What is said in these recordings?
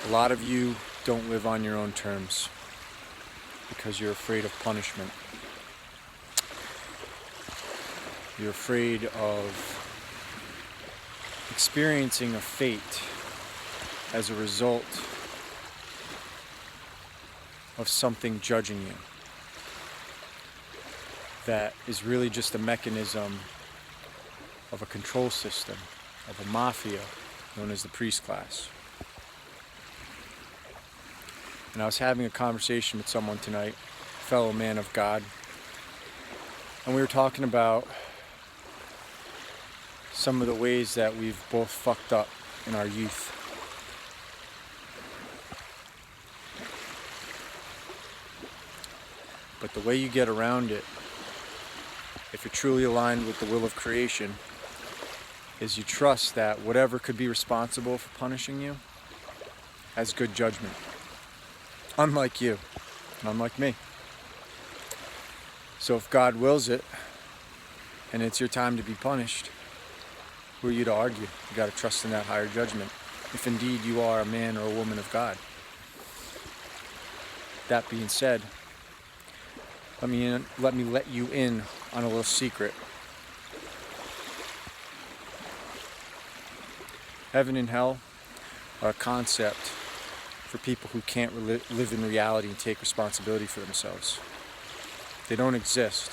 A lot of you don't live on your own terms because you're afraid of punishment. You're afraid of experiencing a fate as a result of something judging you that is really just a mechanism of a control system, of a mafia known as the priest class. And I was having a conversation with someone tonight, a fellow man of God, and we were talking about some of the ways that we've both fucked up in our youth. But the way you get around it, if you're truly aligned with the will of creation, is you trust that whatever could be responsible for punishing you has good judgment. Unlike you, and unlike me. So if God wills it, and it's your time to be punished, who are you to argue? You got to trust in that higher judgment, if indeed you are a man or a woman of God. That being said, let me let you in on a little secret. Heaven and hell are a concept for people who can't live in reality and take responsibility for themselves. They don't exist.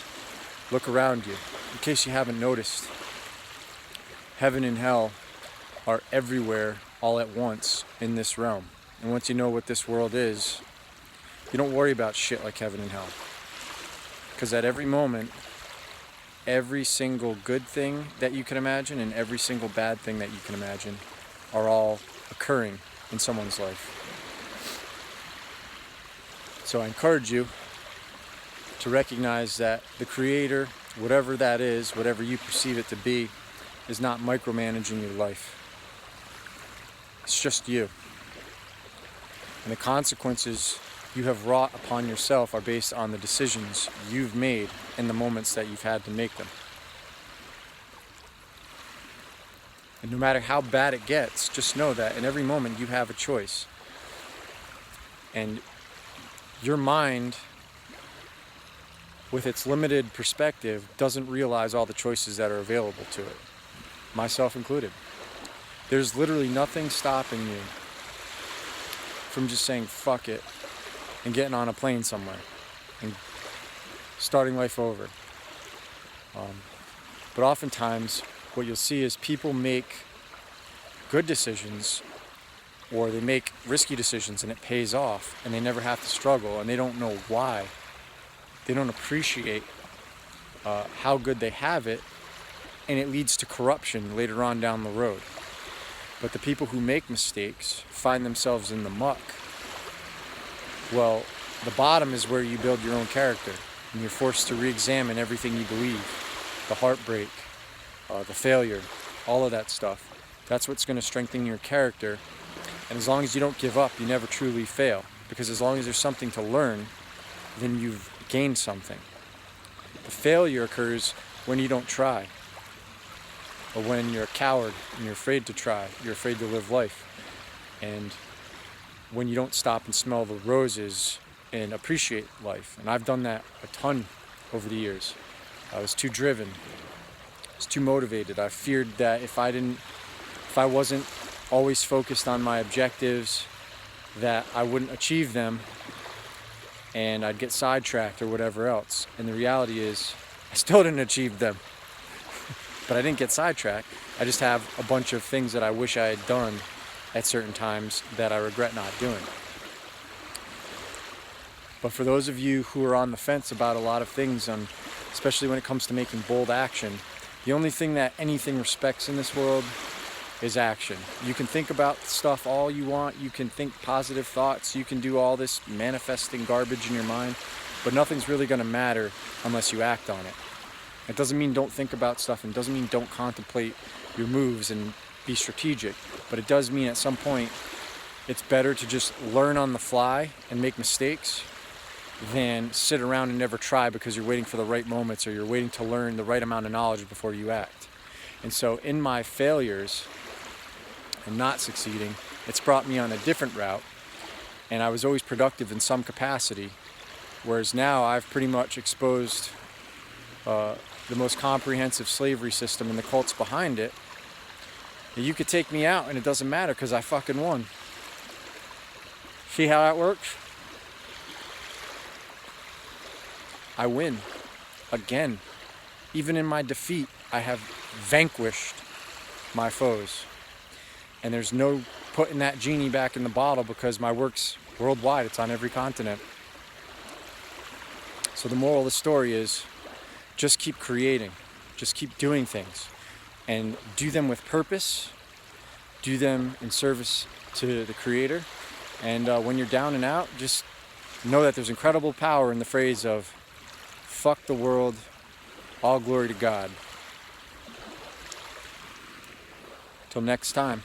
Look around you. In case you haven't noticed, heaven and hell are everywhere all at once in this realm. And once you know what this world is, you don't worry about shit like heaven and hell. Because at every moment, every single good thing that you can imagine and every single bad thing that you can imagine are all occurring in someone's life. So I encourage you to recognize that the Creator, whatever that is, whatever you perceive it to be, is not micromanaging your life. It's just you. And the consequences you have wrought upon yourself are based on the decisions you've made in the moments that you've had to make them. And no matter how bad it gets, just know that in every moment you have a choice. And your mind, with its limited perspective, doesn't realize all the choices that are available to it, myself included. There's literally nothing stopping you from just saying fuck it and getting on a plane somewhere and starting life over. But oftentimes what you'll see is people make good decisions or they make risky decisions and it pays off and they never have to struggle and they don't know why. They don't appreciate how good they have it, and it leads to corruption later on down the road. But the people who make mistakes find themselves in the muck. Well, the bottom is where you build your own character and you're forced to re-examine everything you believe, the heartbreak, the failure, all of that stuff. That's what's going to strengthen your character. And as long as you don't give up, you never truly fail. Because as long as there's something to learn, then you've gained something. The failure occurs when you don't try. Or when you're a coward and you're afraid to try. You're afraid to live life. And when you don't stop and smell the roses and appreciate life. And I've done that a ton over the years. I was too driven. I was too motivated. I feared that if I wasn't always focused on my objectives, that I wouldn't achieve them and I'd get sidetracked or whatever else. And the reality is, I still didn't achieve them. But I didn't get sidetracked. I just have a bunch of things that I wish I had done at certain times that I regret not doing. But for those of you who are on the fence about a lot of things, especially when it comes to making bold action, the only thing that anything respects in this world is action. You can think about stuff all you want, you can think positive thoughts, you can do all this manifesting garbage in your mind, but nothing's really going to matter unless you act on it. It doesn't mean don't think about stuff, and it doesn't mean don't contemplate your moves and be strategic, but it does mean at some point it's better to just learn on the fly and make mistakes than sit around and never try because you're waiting for the right moments or you're waiting to learn the right amount of knowledge before you act. And so in my failures and not succeeding, It's brought me on a different route, and I was always productive in some capacity, whereas now I've pretty much exposed the most comprehensive slavery system and the cults behind it. You could take me out and it doesn't matter because I fucking won. See how that works? I win. Again. Even in my defeat, I have vanquished my foes. And there's no putting that genie back in the bottle because my work's worldwide. It's on every continent. So the moral of the story is just keep creating. Just keep doing things. And do them with purpose. Do them in service to the Creator. And when you're down and out, just know that there's incredible power in the phrase of fuck the world, all glory to God. Till next time.